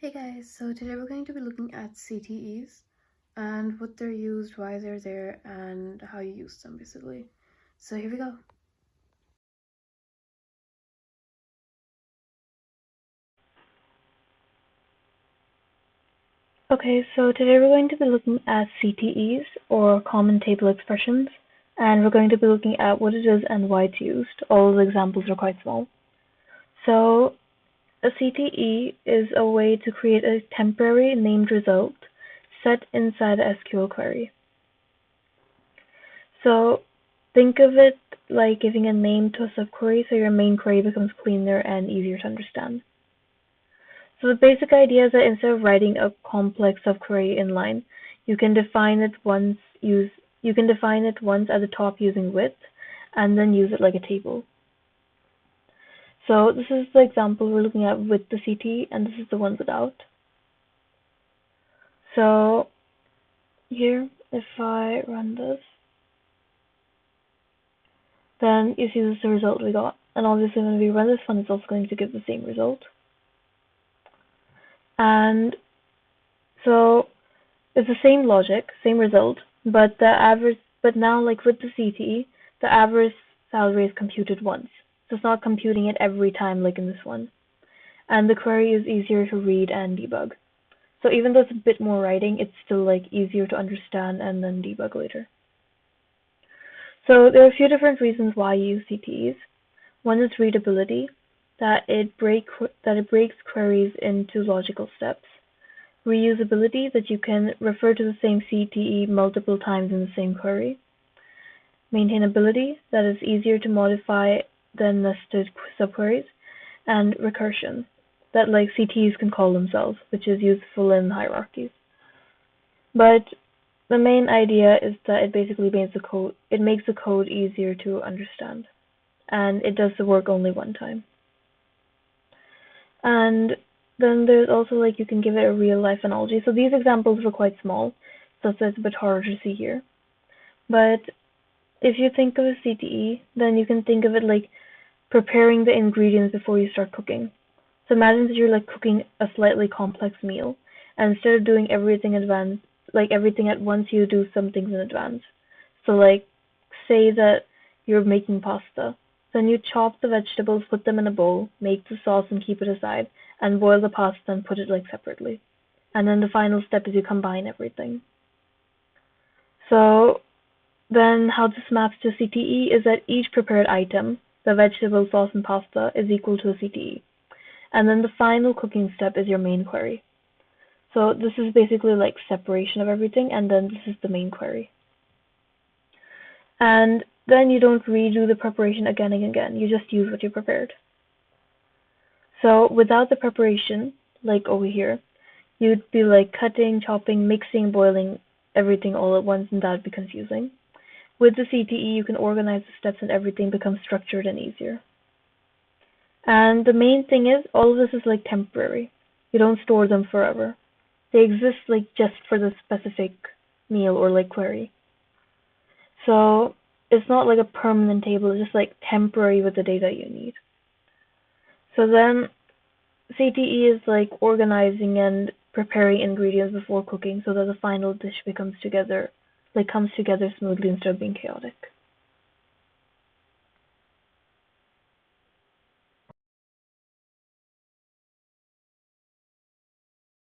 Hey guys, so today we're going to be looking at CTEs and what they're used, why they're there, and how you use them basically. So here we go. Okay, so today we're going to be looking at CTEs, or Common Table Expressions, and we're going to be looking at what it is and why it's used. All of the examples are quite small. So a CTE is a way to create a temporary named result set inside a SQL query. So think of it like giving a name to a subquery so your main query becomes cleaner and easier to understand. So the basic idea is that instead of writing a complex subquery inline, you can define it once at the top using with, and then use it like a table. So this is the example we're looking at with the CT, and this is the one without. So here, if I run this, then you see this is the result we got. And obviously when we run this one, it's also going to give the same result. And so it's the same logic, same result, but now like with the CTE, the average salary is computed once. So it's not computing it every time like in this one. And the query is easier to read and debug. So even though it's a bit more writing, it's still like easier to understand and then debug later. So there are a few different reasons why you use CTEs. One is readability, that it breaks queries into logical steps. Reusability, that you can refer to the same CTE multiple times in the same query. Maintainability, that is easier to modify than nested subqueries. And recursion, that like CTEs can call themselves, which is useful in hierarchies. But the main idea is that it basically makes the code easier to understand, and it does the work only one time. And then there's also like you can give it a real life analogy. So these examples were quite small, so it's a bit harder to see here. But if you think of a CTE, then you can think of it like preparing the ingredients before you start cooking. So imagine that you're like cooking a slightly complex meal, and instead of doing everything everything at once, you do some things in advance. So like say that you're making pasta. Then you chop the vegetables, put them in a bowl, make the sauce and keep it aside, and boil the pasta and put it like separately. And then the final step is you combine everything. So then how this maps to CTE is that each prepared item, the vegetable, sauce, and pasta, is equal to a CTE. And then the final cooking step is your main query. So this is basically like separation of everything, and then this is the main query. And then you don't redo the preparation again and again, you just use what you prepared. So without the preparation, like over here, you'd be like cutting, chopping, mixing, boiling everything all at once, and that would be confusing. With the CTE, you can organize the steps and everything becomes structured and easier. And the main thing is, all of this is like temporary. You don't store them forever. They exist like just for the specific meal or like query. So it's not like a permanent table, it's just like temporary with the data you need. So then CTE is like organizing and preparing ingredients before cooking so that the final dish comes together smoothly instead of being chaotic.